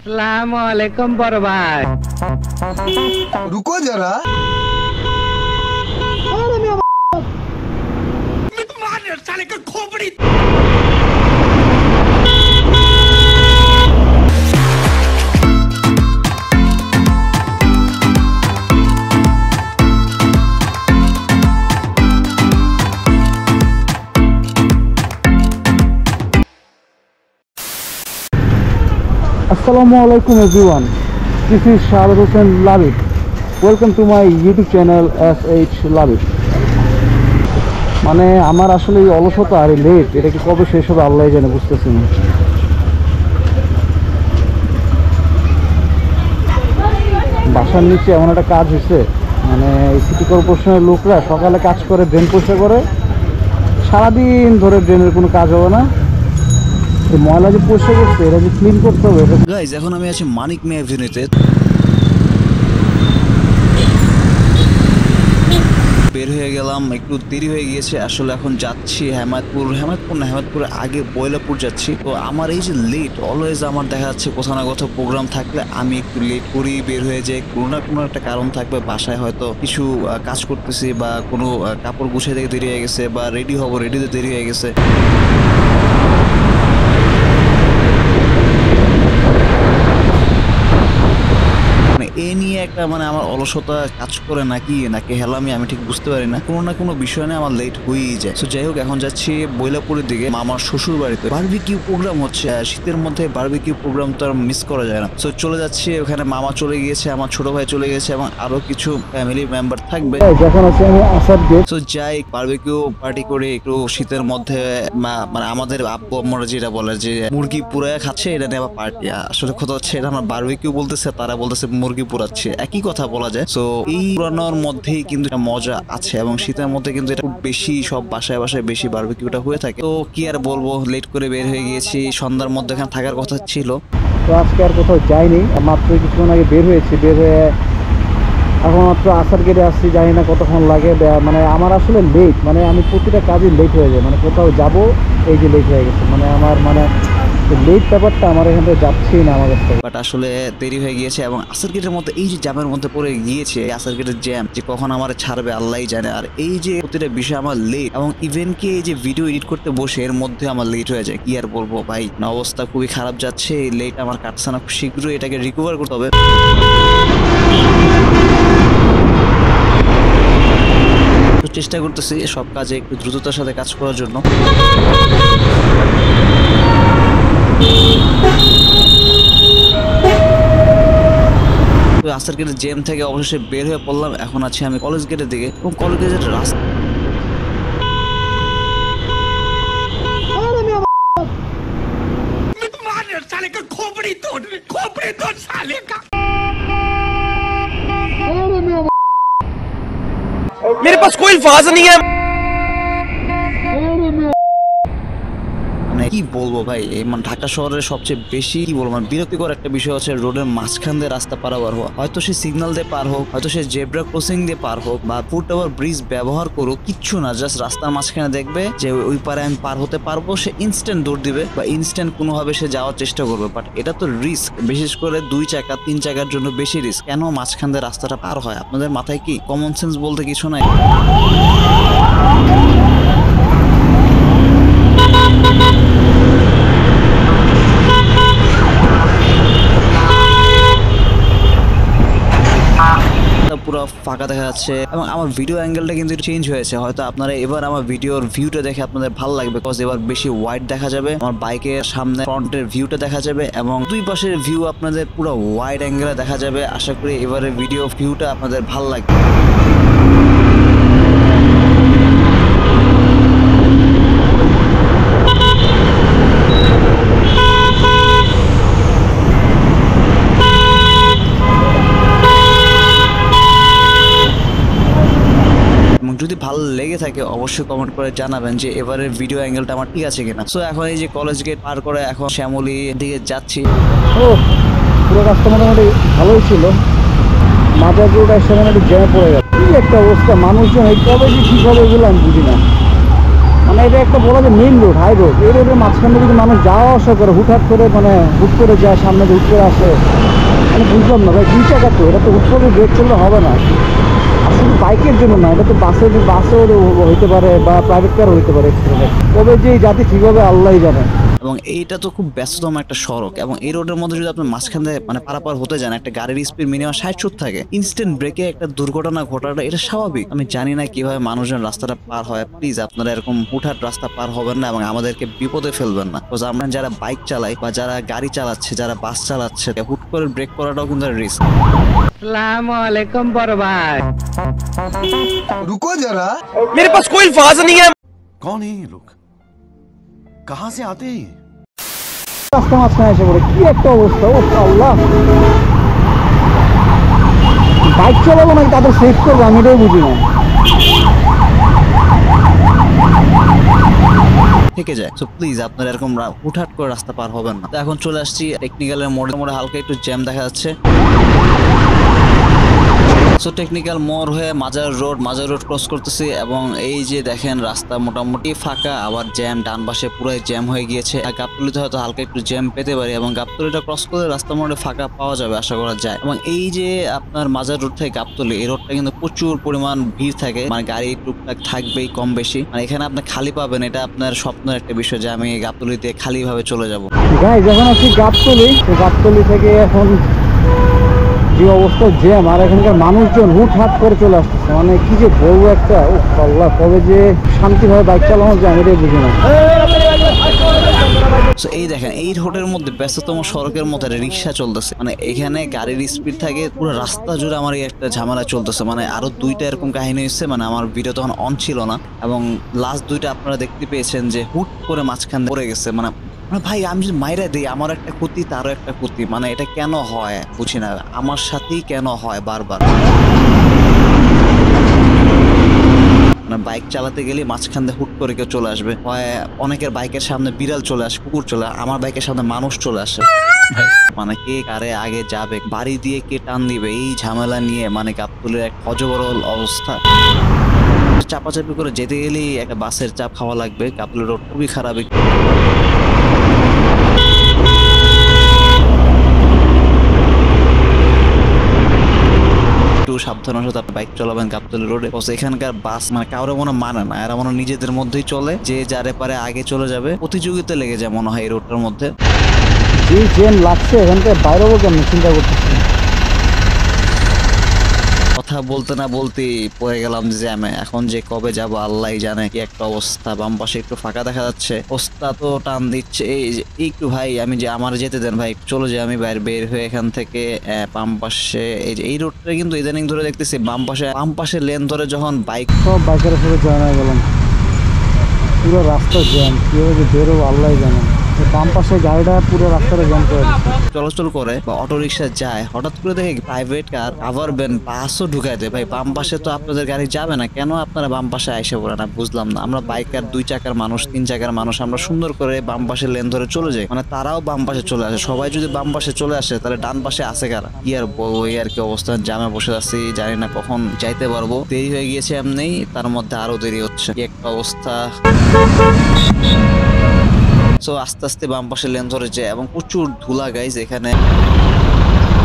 अस्सलाम वालेकुम बड़ भाई, रुको जरा। साले का खोपड़ी। Assalamualaikum everyone, this is Shahid Hussain Labib. Welcome to my YouTube channel SH Labib. মানে আমার আসলে এই অলসতা আর লেট এটা কি কবে শেষ হবে আল্লাহই জানে, বুঝতেছি না। বাসার নিচে এমন একটা কাজ হয়েছে, মানে সিটি কর্পোরেশনের লোকরা সকালে কাজ করে ড্রেন পরিষ্কার করে, সারাদিন ধরে ড্রেনের কোনো কাজ হবে না। ময়লা যে পরিষ্কার করতে এটা যে ক্লিন করতে হবে। গাইজ এখন আমি আছি মানিক মিয়া এভিনিউতে, বের হয়ে গেলাম, একটু দেরি হয়ে গিয়েছে আসলে। এখন যাচ্ছি হেমায়তপুর আগে বয়লাপুর যাচ্ছি। তো আমার এই যে লেট অলওয়েজ আমার দেখা যাচ্ছে কোথাও না কোথাও প্রোগ্রাম থাকলে আমি একটু লেট করি, বের হয়ে যাই। কোনো না কোনো একটা কারণ থাকবে, বাসায় হয়তো কিছু কাজ করতেছি বা কোনো কাপড় গুছিয়ে থেকে দেরি হয়ে গেছে বা রেডি হবো, রেডিতে দেরি হয়ে গেছে। এ নিয়ে একটা মানে আমার অলসতা কাজ করে নাকি হেলামি আমি ঠিক বুঝতে পারি না। কোনো না কোনো বিষয় নিয়ে আমার লেট হয়েই যায়। তো যাই হোক, এখন যাচ্ছি বৈলাপুরের দিকে, আমার শ্বশুর বাড়িতে বারবিকিউ প্রোগ্রাম হচ্ছে। শীতের মধ্যে বারবিকিউ প্রোগ্রাম তো আর মিস করা যায় না। তো চলে যাচ্ছি ওখানে, মামা চলে গিয়েছে, আমার ছোট ভাই চলে গেছে এবং আরো কিছু ফ্যামিলি মেম্বার থাকবে। তো যাই বারবিকিউ পার্টি করে একটু শীতের মধ্যে, মানে আমাদের আব্বু আম্মারা যেটা বলে যে মুরগি পুরায় খাচ্ছে, এটা নিয়ে আবার পার্টি। আসলে কথা হচ্ছে এটা আমার বারবিকিউ বলতেছে, তারা বলতেছে মুরগি পুরাচ্ছে, একই কথা বলা যায়। তো এই পুরানোর মধ্যেই কিন্তু মজা আছে এবং শীতের মধ্যে কিন্তু এটা খুব বেশি, সব বাসায় বেশি বারবিকিউটা হয়ে থাকে। তো কি আর বলবো, লেট করে বের হয়ে গিয়েছি, সন্ধ্যার মধ্যে এখানে থাকার কথা ছিল। তো আজকে আর কোথাও যাইনি, মাত্র কিছুক্ষণ আগে বের হয়েছি। বের হয়ে এখন মাত্র আসার গেটে আসছি, জানি না কতক্ষণ লাগে। মানে আমার আসলে লেট, মানে আমি প্রতিটা কাজে লেট হয়ে যায়, মানে কোথাও যাব এই যে লেট হয়ে গেছে, মানে আমার মানে লেট ব্যাপারটা আমার এখান থেকে যাচ্ছেই না আমার কাছে। বাট আসলে দেরি হয়ে গিয়েছে এবং আসার গেটের মধ্যে এই যে জ্যামের মধ্যে পড়ে গিয়েছে, আসার গেটের জ্যাম যে কখন আমার ছাড়বে আল্লাহই জানে। আর এই যে প্রতিটা বিষয় আমার লেট, এবং ইভেন কি এই যে ভিডিও এডিট করতে বসে এর মধ্যে আমার লেট হয়ে যায়। কি আর বলবো ভাই, অবস্থা খুবই খারাপ যাচ্ছে। এই লেট আমার কাটছে না, শীঘ্রই এটাকে রিকভার করতে হবে। চেষ্টা করতেছি সব কাজে একটু দ্রুততার সাথে কাজ করার জন্য। আসার গেটের জ্যাম থেকে অবশেষে বের হয়ে পড়লাম। এখন আছি আমি কলেজ গেটের দিকে এবং কলেজ গেটের রাস্তা मेरे पास कोई अल्फाज नहीं है। কি বলবো ভাই, এই মানে ঢাকা শহরের সবচেয়ে বেশি কি বলবো বিরক্তিকর একটা বিষয় হচ্ছে রোডের মাঝখান দিয়ে রাস্তা পারাবার হওয়া। হয়তো সে সিগন্যাল দিয়ে পার হোক, হয়তো সে জেব্রা ক্রসিং দিয়ে পার হোক বা ফুট ওভার ব্রিজ ব্যবহার করুক, কিচ্ছু না, জাস্ট রাস্তার মাঝখানে দেখবে যে ওই পারে আমি পার হতে পারবো, সে ইনস্ট্যান্ট দৌড় দিবে বা ইনস্ট্যান্ট কোনোভাবে সে যাওয়ার চেষ্টা করবে। বাট এটা তো রিস্ক, বিশেষ করে 2 চাকা 3 চাকার জন্য বেশি রিস্ক। কেন মাঝখান দিয়ে রাস্তাটা পার হয়? আপনাদের মাথায় কি কমন সেন্স বলতে কিছু নাই? পুরো ফাঁকা দেখা যাচ্ছে এবং আমার ভিডিও অ্যাঙ্গেলটা কিন্তু চেঞ্জ হয়েছে। হয়তো আপনারা এবার আমার ভিডিওর ভিউটা দেখে আপনাদের ভালো লাগবে, বিকজ এবার বেশি ওয়াইড দেখা যাবে, আমার বাইকের সামনে ফ্রন্টের ভিউটা দেখা যাবে এবং দুই পাশের ভিউ আপনাদের পুরো ওয়াইড অ্যাঙ্গেলে দেখা যাবে। আশা করি এবারের ভিডিও ভিউটা আপনাদের ভালো লাগবে। যদি ভালো লেগে থাকে অবশ্যই কমেন্ট করে জানাবেন যে এবারের ভিডিও অ্যাঙ্গেলটা আমার ঠিক আছে কিনা। সো এখন এই যে কলেজ গেট পার করে এখন শ্যামলী দিকে যাচ্ছি। পুরো রাস্তা মোটামুটি ভালোই ছিল, মাদারপুরটা সেখানে একটু জ্যামে পড়ে গেছে। কি একটা অবস্থা, মানুষজন এই কবে যে ঠিক হবে এগুলো আমি বুঝি না। মানে এটা একটা বলা যায় মেইন রোড, হাই রোড। এই রোডের মাঝখানে যদি মানুষ যাওয়া আসা করে হুটহাট করে, মানে হুট করে যায়, সামনে হুট করে আসে, আমি বুঝলাম না ভাই। 2 চাকা তো, এটা তো হুট করে ব্রেক করলে হবে না। আর শুধু বাইকের জন্য না, এটা তো বাসেও হইতে পারে বা প্রাইভেট কারও হইতে পারে। তবে যে এই জাতি ঠিক হবে আল্লাহই জানে। এবং এইটা তো খুব ব্যস্ততম একটা সড়ক, এবং এই রোডের মধ্যে যদি আপনি মাঝখান দিয়ে মানে পারাপার হতে যান, একটা গাড়ির স্পিড মিনিমাম 60-70 থাকে, ইনস্ট্যান্ট ব্রেকে একটা দুর্ঘটনা ঘটাটা এটা স্বাভাবিক। আমি জানি না কিভাবে মানুষজন রাস্তাটা পার হয়। প্লিজ আপনারা এরকম হুটহাট রাস্তা পার হবেন না এবং আমাদেরকে বিপদে ফেলবেন না। বিকজ আমরা যারা বাইক চালাই বা যারা গাড়ি চালাচ্ছে, যারা বাস চালাচ্ছে, হুট করে ব্রেক করাটাও কিন্তু রিস্ক। আসসালামু আলাইকুম বড় ভাই। रुको जरा, मेरे पास कोई अल्फाज नहीं है। कौन है ये लोग, कहां से आते हैं? রাস্তা মাঝখানে এসে পড়ে, কি একটা অবস্থা! ও আল্লাহ, বাইক চালাবো নাকি তাদের সেভ করবো, আমি এটাই বুঝি না। থেকে যায়। সো প্লিজ আপনারা এরকম হুটহাট করে রাস্তা পার হবেন না। তো এখন চলে আসছি টেকনিক্যালের মোড়ে হালকা একটু জ্যাম দেখা যাচ্ছে। সো টেকনিক্যাল মোড় হয়ে মাজার রোড ক্রস করতেছি, এবং এই যে দেখেন রাস্তা মোটামুটি ফাঁকা, আবার জ্যাম, ডান পাশে পুরাই জ্যাম হয়ে গিয়েছে। আর গাবতলীতে হয়তো হালকা একটু জ্যাম পেতে পারি, এবং গাবতলীটা ক্রস করে রাস্তা মোড়ে ফাঁকা পাওয়া যাবে আশা করা যায়। এবং এই যে আপনার মাজার রোড থেকে গাবতলী, এই রোডটা কিন্তু প্রচুর পরিমাণ ভিড় থাকে, মানে গাড়ি টুকটাক থাকবেই কম বেশি। মানে এখানে আপনি খালি পাবেন, এটা আপনার স্বপ্নের একটা বিষয় যে আমি গাবতলীতে খালি ভাবে চলে যাব। গাইস, এখন আছি গাবতলী থেকে এখন যে অবস্থা জ্যাম, আর এখানকার মানুষজন হুটহাট করে চলে আসতেছে। মানে কি যে বলবো একটা, ও আল্লাহ, কবে যে শান্তিভাবে বাইক চালানো যায় আমি এটাই বুঝি না। সো এই দেখেন এই রোডের মধ্যে ব্যস্ততম সড়কের মধ্যে রিক্সা চলতেছে, মানে এখানে গাড়ির স্পিড থাকে পুরো রাস্তা জুড়ে। আমার এই একটা ঝামেলা চলতেছে, মানে আরো 2টা এরকম কাহিনী হচ্ছে। মানে আমার ভিডিও তখন অন ছিল না, এবং লাস্ট 2টা আপনারা দেখতে পেয়েছেন যে হুট করে মাঝখান পড়ে গেছে। মানে ভাই আমি যদি মাইরা দিই, আমার একটা ক্ষতি তারও একটা ক্ষতি, মানে এটা কেন হয় বুঝি না, আমার সাথেই কেন হয় বারবার। মানে বাইক চালাতে গেলে মাঝখান দিয়ে হুট করে কেউ চলে আসবে, হয় অনেকের বাইকের সামনে বিড়াল চলে আসে, কুকুর চলে, আমার বাইকের সামনে মানুষ চলে আসে। মানে কে কারে আগে যাবে, বাড়ি দিয়ে কে টান দিবে, এই ঝামেলা নিয়ে মানে গাবতলীর এক অজবরল অবস্থা। চাপাচাপি করে যেতে গেলেই একটা বাসের চাপ খাওয়া লাগবে। গাবতলী রোড খুবই খারাপ। সাবধানের সাথে আপনি বাইক চালাবেন গাবতলী রোডে। এখানকার বাস মানে কারো মানে না, এরা মনে নিজেদের মধ্যেই চলে, যে যারে পারে আগে চলে যাবে। প্রতিযোগিতা লেগে যায় মনে হয় এই রোডটার মধ্যে। যে জ্যাম লাগছে এখানকার বাইরেও কেমন চিন্তা করতেছি। কথা বলতে না বলতেই পড়ে গেলাম জ্যামে। এখন যে কবে যাব আল্লাহ জানে। কি একটা অবস্থা, বাম পাশে একটু ফাঁকা দেখা যাচ্ছে, ওস্তাদ তো টান দিচ্ছে। এই একটু ভাই আমি যে আমার যেতে দেন ভাই, চলে যাই আমি বাইরে বের হয়ে এখান থেকে। বাম পাশে এই যে এই রোডটা কিন্তু ইদানিং ধরে দেখতেছি বাম পাশে লেন ধরে যখন বাইক, সব বাইকের সাথে জয়েন হয়ে গেলাম, পুরো রাস্তা জ্যাম। কিভাবে যে বেরোবো আল্লাহ জানে। বাম পাশে গাড়িটা পুরো রাস্তাটা জ্যাম করে চলাচল করে বা অটো রিক্সা যায়, হঠাৎ করে দেখে প্রাইভেট কার, কাভার ভ্যান, বাসও ঢুকাই দেয়। ভাই বাম পাশে তো আপনাদের গাড়ি যাবে না, কেন আপনারা বাম পাশে আইসে পড়ে না, বুঝলাম না। আমরা বাইকার 2 চাকার মানুষ, 3 চাকার মানুষ, আমরা সুন্দর করে বাম পাশে লেন ধরে চলে যাই, মানে তারাও বাম পাশে চলে আসে। সবাই যদি বাম পাশে চলে আসে তাহলে ডান পাশে আসে কারা? কি আর বলবো, এই আর কি অবস্থা। জামে বসে আছি, জানি না কখন যাইতে পারবো। দেরি হয়ে গিয়েছে এমনি, তার মধ্যে আরো দেরি হচ্ছে। কি একটা অবস্থা। সো আস্তে আস্তে বাম পাশে লেন ধরে যায়, এবং প্রচুর ধুলা গাইজ। এখানে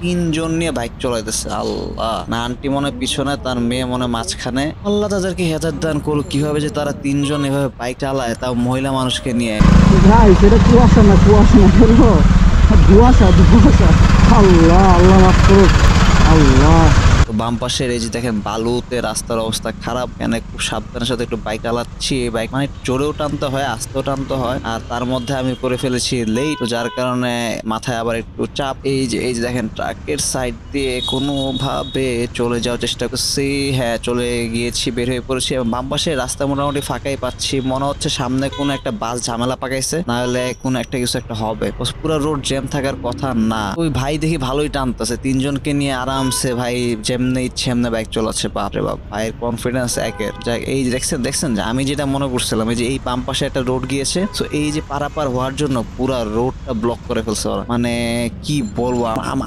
3 জন নিয়ে বাইক চলাইতেছে। আল্লাহ, না আন্টি মনে পিছনে, তার মেয়ে মনে মাঝখানে। আল্লাহ তাদেরকে হেদায়েত দান করুক, কিভাবে যে তারা 3 জন এভাবে বাইক চালায়, তাও মহিলা মানুষকে নিয়ে। ভাই সেটা কুয়াশা না ধোঁয়াশা। আল্লাহ আল্লাহ মাফ করুক। আল্লাহ, বাম পাশের এই যে দেখেন বালুতে রাস্তার অবস্থা খারাপ। এখানে খুব সাবধানের সাথে একটু বাইক চালাচ্ছি। বাইক মানে জোরেও টানতে হয়, আস্তেও টানতে হয়, আর তার মধ্যে আমি করে ফেলেছি লেট, তো যার কারণে মাথায় আবার একটু চাপ। এই যে দেখেন ট্রাকের সাইড দিয়ে কোনো ভাবে চলে যাওয়ার চেষ্টা করছি। হ্যাঁ, চলে গিয়েছি, বের হয়ে পড়েছি। এবং বাম পাশে রাস্তা মোটামুটি ফাঁকাই পাচ্ছি, মনে হচ্ছে সামনে কোনো একটা বাস ঝামেলা পাকাইছে, না হলে কোনো একটা কিছু একটা হবে। পুরো রোড জ্যাম থাকার কথা না। ওই ভাই দেখি ভালোই টানতেছে, 3 জনকে নিয়ে আরামসে ভাই জ্যাম যেমনে ইচ্ছে এমনি বাইক চালাচ্ছে। বাপরে বাপ, ভাইয়ের কনফিডেন্স একের। যাক, এই যে দেখছেন যে আমি যেটা মনে করছিলাম, এই যে এই বাম পাশে একটা রোড গিয়েছে, তো এই যে পারাপার হওয়ার জন্য পুরা রোডটা ব্লক করে ফেলছে ওরা। মানে কি বলবো,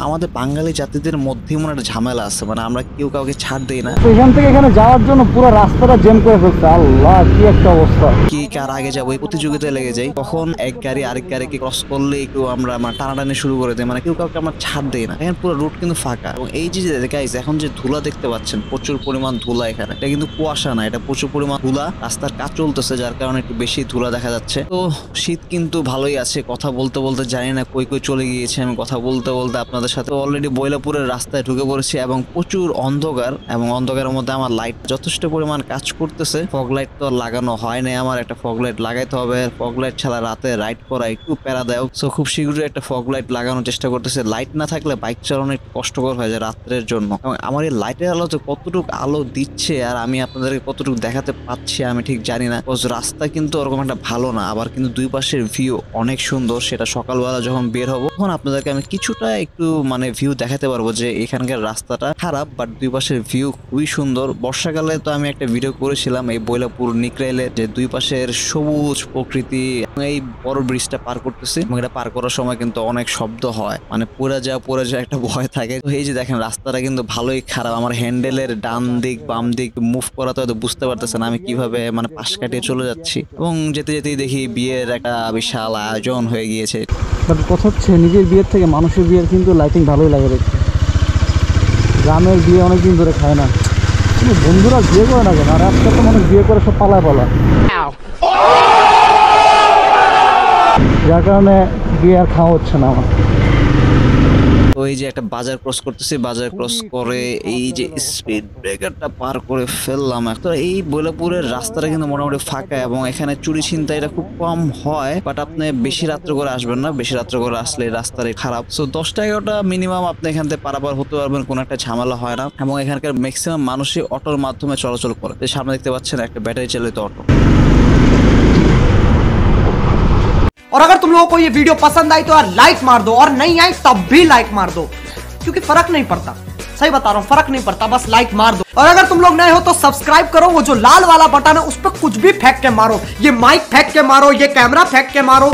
আমাদের বাঙালি জাতিদের মধ্যে মনে একটা ঝামেলা আছে, মানে আমরা কেউ কাউকে ছাড় দেই না। তো এখান থেকে এখানে যাওয়ার জন্য পুরো রাস্তাটা জ্যাম করে ফেলছে। আল্লাহ, কি একটা অবস্থা! কি কার আগে যাবো এই প্রতিযোগিতায় লেগে যাই। তখন এক গাড়ি আরেক গাড়িকে ক্রস করলে একটু আমরা টানাটানি শুরু করে দেয়, মানে কেউ কাউকে আমরা ছাড় দেই না। এখন পুরো রোড কিন্তু ফাঁকা। এবং এই যে গাইস, এখন যে ধুলা দেখতে পাচ্ছেন, প্রচুর পরিমাণ ধুলা এখানে। এটা কিন্তু কুয়াশা না, এটা প্রচুর পরিমাণ ধুলা। রাস্তার কাজ চলতেছে, যার কারণে একটু বেশি ধুলা দেখা যাচ্ছে। তো শীত কিন্তু ভালোই আছে। কথা বলতে বলতে জানি না কই চলে গিয়েছে। আমি কথা বলতে বলতে আপনাদের সাথে অলরেডি বৈলাপুরের রাস্তায় ঢুকে পড়েছি এবং প্রচুর অন্ধকার, এবং অন্ধকারের মধ্যে আমার লাইট যথেষ্ট পরিমাণ কাজ করতেছে। ফগ লাইট তো লাগানো হয় না, আমার একটা ফগ লাইট লাগাইতে হবে। ফগ লাইট ছাড়া রাতে রাইড করা একটু প্যারাদায়ক। সো খুব শীঘ্রই একটা ফগ লাইট লাগানোর চেষ্টা করতেছে। লাইট না থাকলে বাইক চালানো একটু কষ্টকর হয়ে যায় রাত্রের জন্য। এবং আমার এই লাইটের আলোতে কতটুকু আলো দিচ্ছে আর আমি আপনাদেরকে কতটুকু দেখাতে পাচ্ছি আমি ঠিক জানি না। রাস্তা কিন্তু ওরকম একটা ভালো না, আবার কিন্তু দুই পাশের ভিউ অনেক সুন্দর। সেটা সকালবেলা যখন বের হবো তখন আপনাদেরকে আমি কিছুটা একটু মানে ভিউ দেখাতে পারবো যে এখানকার রাস্তাটা খারাপ, বাট দুই পাশের ভিউ খুবই সুন্দর। বর্ষাকালে তো আমি একটা ভিডিও করেছিলাম এই বৈলাপুর নিকরাইলের, যে দুই পাশের সবুজ প্রকৃতি। এই বড় ব্রিজটা পার করতেছি এবং এটা পার করার সময় কিন্তু অনেক শব্দ হয়, মানে পড়ে যাওয়া একটা ভয় থাকে। তো এই যে দেখেন রাস্তাটা কিন্তু ভালোই খারাপ। আমার হ্যান্ডেলের ডান দিক বাম দিক মুভ করাতে হয়তো বুঝতে পারতেছেন আমি কিভাবে মানে পাশ কাটিয়ে চলে যাচ্ছি। এবং যেতে যেতেই দেখি বিয়ের একটা বিশাল আয়োজন হয়ে গিয়েছে। বাট কথা হচ্ছে, নিজের বিয়ের থেকে মানুষের বিয়ের কিন্তু লাইটিং ভালোই লাগে দেখতে। গ্রামের বিয়ে অনেকদিন ধরে খায় না, কিন্তু বন্ধুরা বিয়ে করে না কেন? আর আজকাল তো মানুষ বিয়ে করে সব পালা, যার কারণে বিয়ে আর খাওয়া হচ্ছে না আমার। তো এই যে একটা বাজার ক্রস করতেছি, বাজার ক্রস করে এই যে স্পিড ব্রেকারটা পার করে ফেললাম। তো এই বৈলাপুরের রাস্তাটা কিন্তু মোটামুটি ফাঁকা এবং এখানে চুরি ছিনতাইটা খুব কম হয়, বাট আপনি বেশি রাত্রে করে আসবেন না। বেশি রাত্রে করে আসলে রাস্তাটা খারাপ। সো 10টা-11টা মিনিমাম আপনি এখান থেকে পারাপার হতে পারবেন, কোনো একটা ঝামেলা হয় না। এবং এখানকার ম্যাক্সিমাম মানুষই অটোর মাধ্যমে চলাচল করে। সামনে দেখতে পাচ্ছেন একটা ব্যাটারি চালিত অটো। और अगर तुम लोगों को ये वीडियो पसंद आई तो यार लाइक मार दो, और नहीं आई तब भी लाइक मार दो, क्योंकि फर्क नहीं पड़ता। सही बता रहा हूं, फर्क नहीं पड़ता, बस लाइक मार दो। और अगर तुम लोग नए हो तो सब्सक्राइब करो। वो जो लाल वाला बटन है उस पर कुछ भी फेंक के मारो, ये माइक फेंक के मारो, ये कैमरा फेंक के मारो।